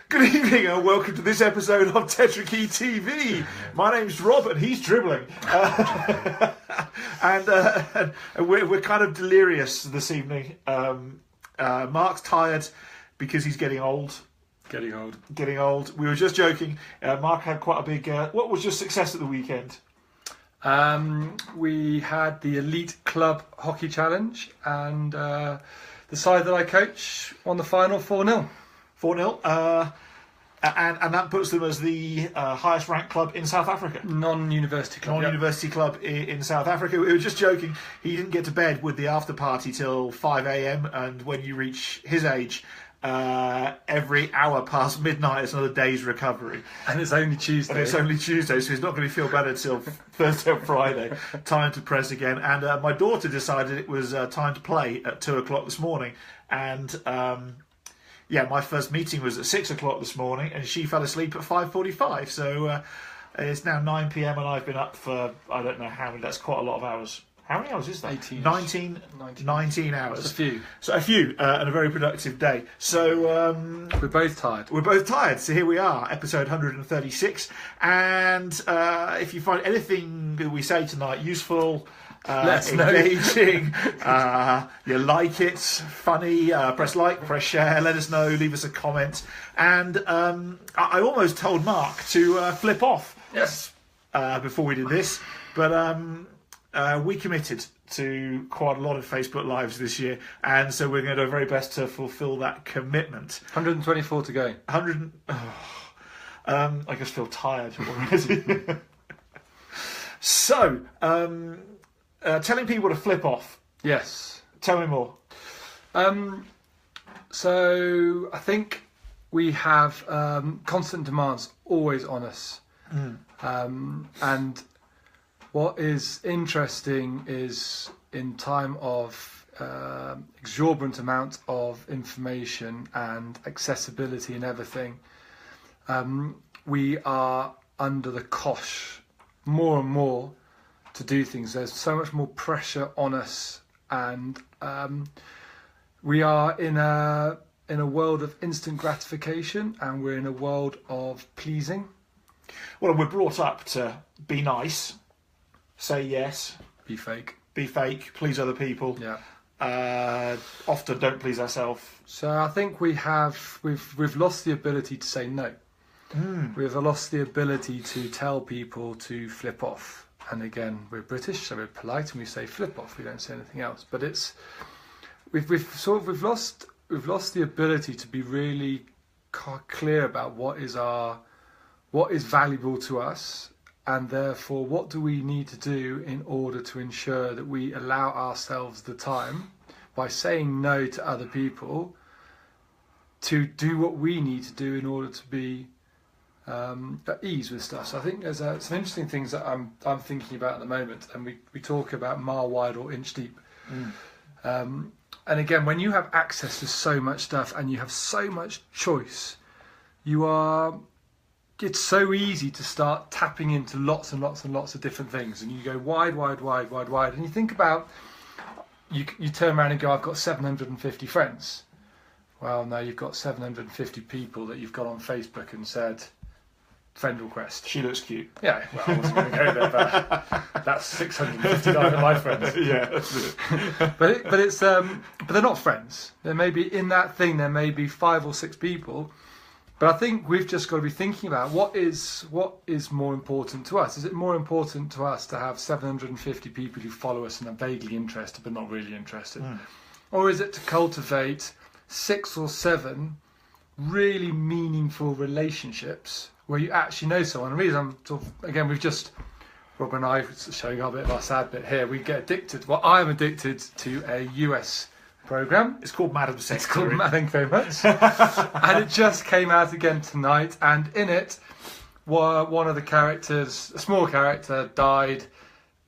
Good evening and welcome to this episode of Tetrakey TV. My name's Rob and he's dribbling. And we're kind of delirious this evening. Mark's tired because he's getting old. Getting old. We were just joking. Mark had quite a big... what was your success at the weekend? We had the Elite Club Hockey Challenge and the side that I coach won the final 4-0. 4-0. And that puts them as the highest ranked club in South Africa. Non-university club. Non-university club in South Africa. We were just joking. He didn't get to bed with the after party till 5 a.m. And when you reach his age, every hour past midnight is another day's recovery. And it's only Tuesday. So he's not going to feel better till Thursday or Friday. Time to press again. And my daughter decided it was time to play at 2 o'clock this morning. And... my first meeting was at 6 o'clock this morning and she fell asleep at 5:45. So it's now 9 p.m. and I've been up for, I don't know how many, that's quite a lot of hours. How many hours is that? 18. 19 hours. That's a few. So a few, and a very productive day. So... we're both tired. We're both tired. So here we are, episode 136. And if you find anything that we say tonight useful... engaging, you like it, funny, press like, press share, let us know, leave us a comment. And I almost told Mark to flip off. Yes. Before we did this, but we committed to quite a lot of Facebook Lives this year, and so we're going to do our very best to fulfil that commitment. 124 to go. 100. I just feel tired already. So. Telling people to flip off. Yes. Tell me more. So I think we have constant demands always on us. And what is interesting is in time of exorbitant amount of information and accessibility and everything, we are under the cosh more and more to do things. There's so much more pressure on us, and we are in a world of instant gratification, and we're in a world of pleasing. Well, we're brought up to be nice, say yes, be fake, please other people. Yeah. Often don't please ourselves. So I think we've lost the ability to say no. We've lost the ability to tell people to flip off. And again, we're British, so we're polite, and we say flip off. We don't say anything else. But we've lost the ability to be really clear about what is valuable to us, and therefore what do we need to do in order to ensure that we allow ourselves the time, by saying no to other people, to do what we need to do in order to be at ease with stuff. So I think there's some interesting things that I'm thinking about at the moment, and we talk about mile wide or inch deep. And again, when you have access to so much stuff and you have so much choice, it's so easy to start tapping into lots and lots and lots of different things, and you go wide, and you think about, you turn around and go, I've got 750 friends. Well, no, you've got 750 people that you've got on Facebook and said, friend request. She looks cute. Yeah, well, I wasn't going to go there, but that's 659 of my friends. Yeah, that's it. but they're not friends. There may be, in that thing, there may be 5 or 6 people, but I think we've just got to be thinking about what is more important to us. Is it more important to us to have 750 people who follow us and are vaguely interested but not really interested? Or is it to cultivate 6 or 7 really meaningful relationships where you actually know someone? The reason Rob and I, showing our bit of our sad bit here, we get addicted. Well, I am addicted to a US program. It's called Madam Secretary. Thank you very much. And it just came out again tonight, and in it, one of the characters, a small character, died,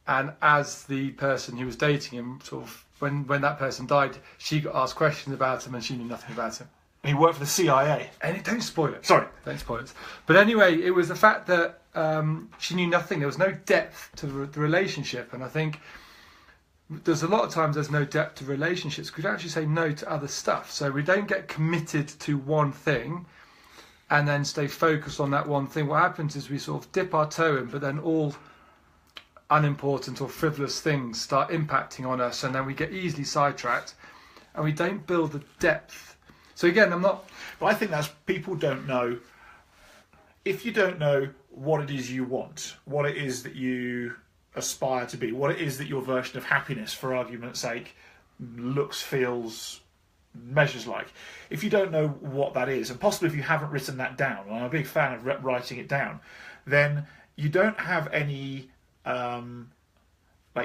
and as the person who was dating him, sort of, when that person died, she got asked questions about him and she knew nothing about him. He worked for the CIA. And don't spoil it. Sorry. Don't spoil it. But anyway, it was the fact that she knew nothing. There was no depth to the relationship. And I think there's a lot of times there's no depth to relationships because we actually say no to other stuff. So we don't get committed to one thing. and then stay focused on that one thing, what happens is we sort of dip our toe in, but then all unimportant or frivolous things start impacting on us, and then we get easily sidetracked and we don't build the depth. So again, But I think that's, people don't know. If you don't know what it is you want, what it is that you aspire to be, what it is that your version of happiness, for argument's sake, looks, feels, measures like. If you don't know what that is, and possibly if you haven't written that down, and I'm a big fan of writing it down, then you don't have any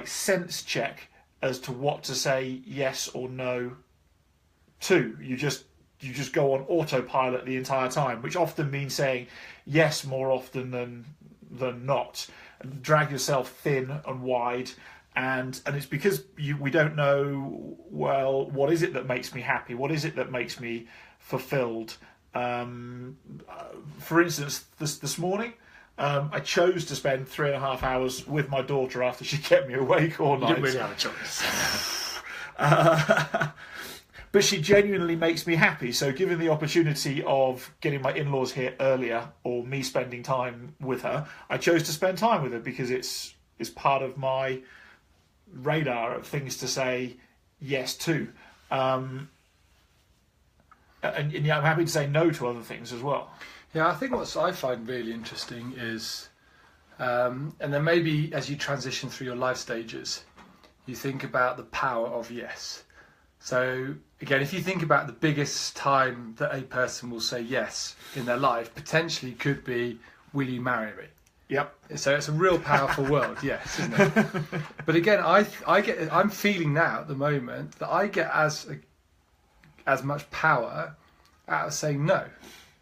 sense check as to what to say yes or no to. You just go on autopilot the entire time, which often means saying yes more often than not. Drag yourself thin and wide, and it's because we don't know, well, what is it that makes me happy? What is it that makes me fulfilled? For instance, this morning, I chose to spend 3.5 hours with my daughter after she kept me awake all night. you didn't really have a choice. But she genuinely makes me happy. So given the opportunity of getting my in-laws here earlier, or me spending time with her, I chose to spend time with her because it's part of my radar of things to say yes to. And yeah, I'm happy to say no to other things as well. Yeah, I think what I find really interesting is, and then maybe as you transition through your life stages, you think about the power of yes. So again, if you think about the biggest time that a person will say yes in their life, potentially could be, will you marry me? Yep. So it's a real powerful world, yes, isn't it? But again, I'm feeling now at the moment that I get as much power out of saying no.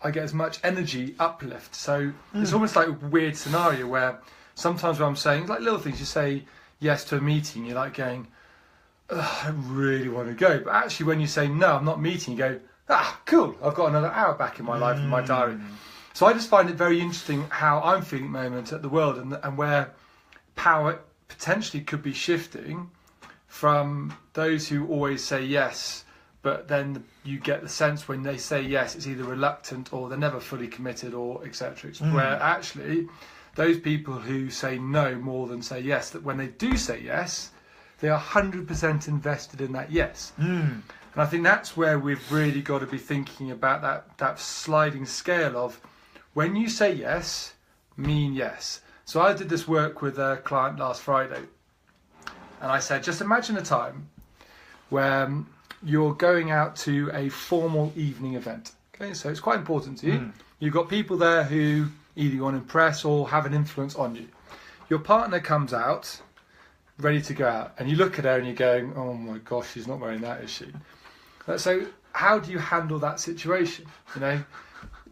I get as much energy uplift. So it's almost like a weird scenario where sometimes when I'm saying, like little things, you say yes to a meeting, you're like going, I really want to go. But actually when you say, no, I'm not meeting, you go, cool, I've got another hour back in my life in my diary. So I just find it very interesting how I'm feeling at the moment at the world, and where power potentially could be shifting from those who always say yes, but then you get the sense when they say yes, it's either reluctant or they're never fully committed, or etc. Where actually those people who say no more than say yes, that when they do say yes, they are 100% invested in that yes. And I think that's where we've really got to be thinking about that sliding scale of, when you say yes, mean yes. So I did this work with a client last Friday, and I said, just imagine a time where you're going out to a formal evening event. Okay, so it's quite important to you. You've got people there who either you want to impress or have an influence on you. Your partner comes out, ready to go out, and you look at her and you're going, oh my gosh, she's not wearing that, is she? So how do you handle that situation? You know,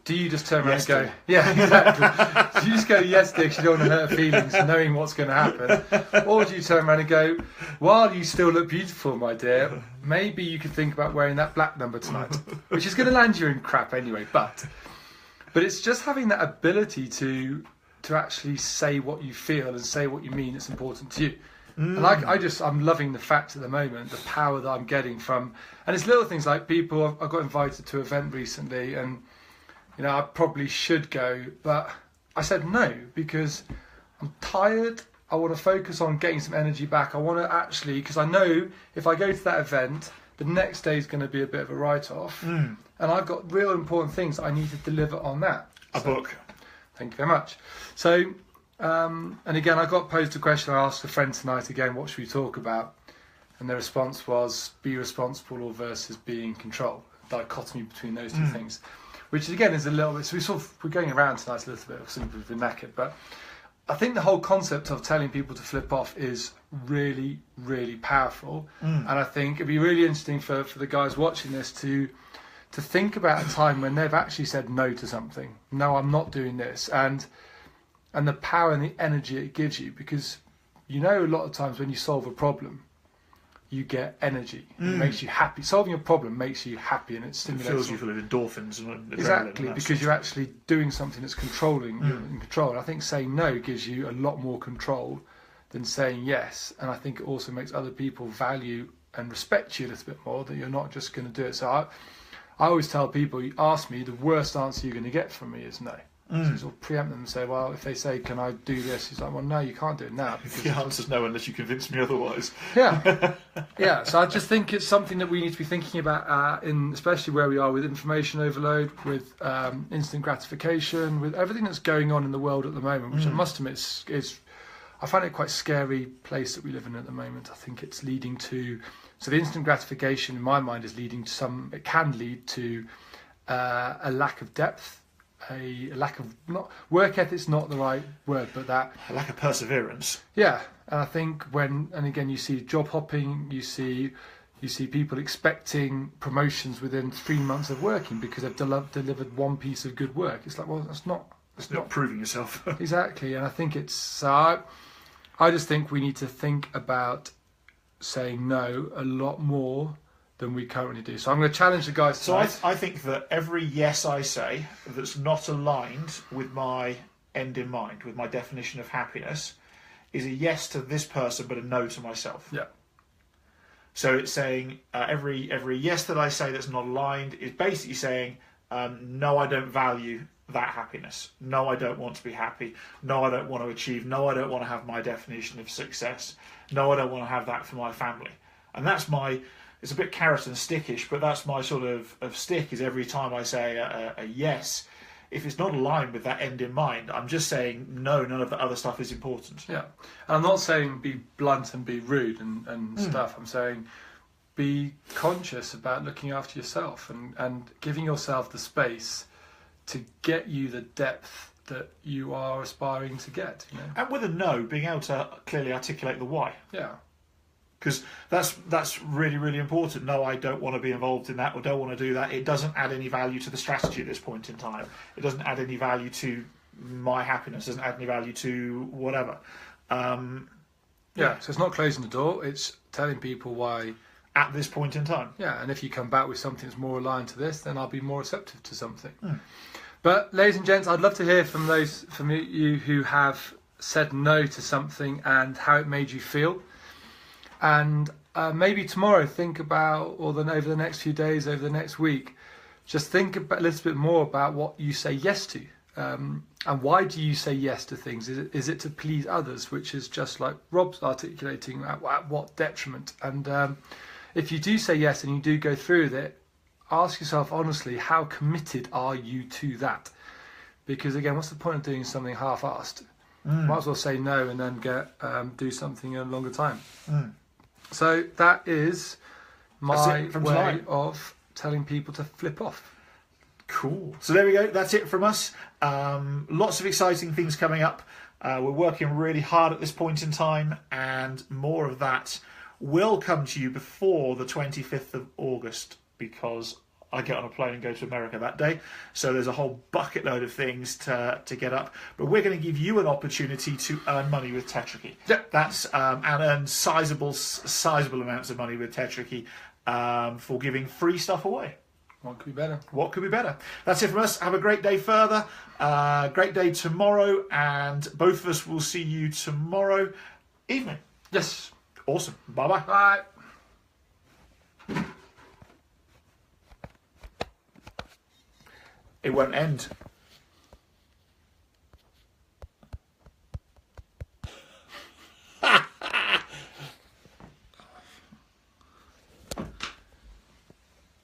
do you just turn around and go, yeah, exactly. Do you just go, yes, dear, because you don't want to hurt her feelings, knowing what's going to happen? Or do you turn around and go, while you still look beautiful, my dear, maybe you could think about wearing that black number tonight, which is going to land you in crap anyway. But it's just having that ability to actually say what you feel and say what you mean that's important to you. And I'm loving the fact at the moment, the power that I'm getting from, and it's little things like people, I got invited to an event recently, and you know, I probably should go, but I said no because I'm tired. I want to focus on getting some energy back. I want to actually, because I know if I go to that event, the next day is going to be a bit of a write-off, and I've got real important things that I need to deliver on that. A book. Thank you very much. So, and again, I got posed a question. I asked a friend tonight again, what should we talk about? And the response was, be responsible or versus be in control. Dichotomy between those two things. Which again is a little bit, so we're going around tonight a little bit, simply we've been knackered, but I think the whole concept of telling people to flip off is really, really powerful. And I think it'd be really interesting for the guys watching this to think about a time when they've actually said no to something. No, I'm not doing this. And the power and the energy it gives you, because you know a lot of times when you solve a problem, you get energy. It makes you happy. Solving a problem makes you happy, and it stimulates. It fills you full of endorphins and adrenaline. Exactly, because you're actually doing something that's controlling. You're in control. And I think saying no gives you a lot more control than saying yes. And I think it also makes other people value and respect you a little bit more, that you're not just going to do it. So I always tell people, you ask me, the worst answer you're going to get from me is no. So you sort of preempt them and say, well, if they say, can I do this? He's like, well, no, you can't do it now. The answer's no unless you convince me otherwise. Yeah. Yeah, so I just think it's something that we need to be thinking about, especially where we are with information overload, with instant gratification, with everything that's going on in the world at the moment, which I must admit is I find it quite a scary place that we live in at the moment. I think it's leading to, so the instant gratification in my mind is leading to it can lead to a lack of depth, a lack of, not work ethic's not the right word, but that A lack of perseverance. yeah. And I think and again you see job hopping, you see people expecting promotions within 3 months of working because they've delivered one piece of good work. It's like, well, that's not Proving yourself. exactly. And I think it's I just think we need to think about saying no a lot more than we currently do. So I'm going to challenge the guys So tonight. I think that every yes I say that's not aligned with my end in mind, with my definition of happiness, is a yes to this person but a no to myself. Yeah. So it's saying every yes that I say that's not aligned is basically saying no, I don't value that happiness. No, I don't want to be happy. No, I don't want to achieve. No, I don't want to have my definition of success. No, I don't want to have that for my family. And that's it's a bit carrot and stickish, but that's my sort of stick, is every time I say a yes, if it's not aligned with that end in mind, I'm just saying no, none of the other stuff is important. Yeah. And I'm not saying be blunt and be rude and stuff. I'm saying be conscious about looking after yourself and giving yourself the space to get you the depth that you are aspiring to get. You know? And with a no, being able to clearly articulate the why. Yeah. Because that's really, really important. No, I don't want to be involved in that or don't want to do that. It doesn't add any value to the strategy at this point in time. It doesn't add any value to my happiness. It doesn't add any value to whatever. Yeah, so it's not closing the door. It's telling people why. At this point in time. Yeah, and if you come back with something that's more aligned to this, then I'll be more receptive to something. But ladies and gents, I'd love to hear from you who have said no to something and how it made you feel. And maybe tomorrow think about, or then over the next few days, over the next week, just think about a little bit more about what you say yes to. And why do you say yes to things? Is it to please others, which is just like Rob's articulating, at what detriment? And if you do say yes and you do go through with it, ask yourself honestly, how committed are you to that? Because again, what's the point of doing something half-assed? Might as well say no and then do something in a longer time. So that is my way of telling people to flip off. Cool. So there we go. That's it from us. Lots of exciting things coming up. We're working really hard at this point in time, and more of that will come to you before the 25th of August, because I get on a plane and go to America that day. So there's a whole bucket load of things to get up. But we're going to give you an opportunity to earn money with Tetrakey. Yep. That's and earn sizable amounts of money with Tetrakey for giving free stuff away. What could be better? What could be better? That's it from us. Have a great day further. Great day tomorrow, and both of us will see you tomorrow evening. Yes. Awesome. Bye-bye. Bye. It won't end.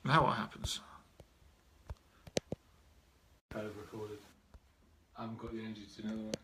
Now what happens? Kind of recorded. I haven't got the energy to do another one.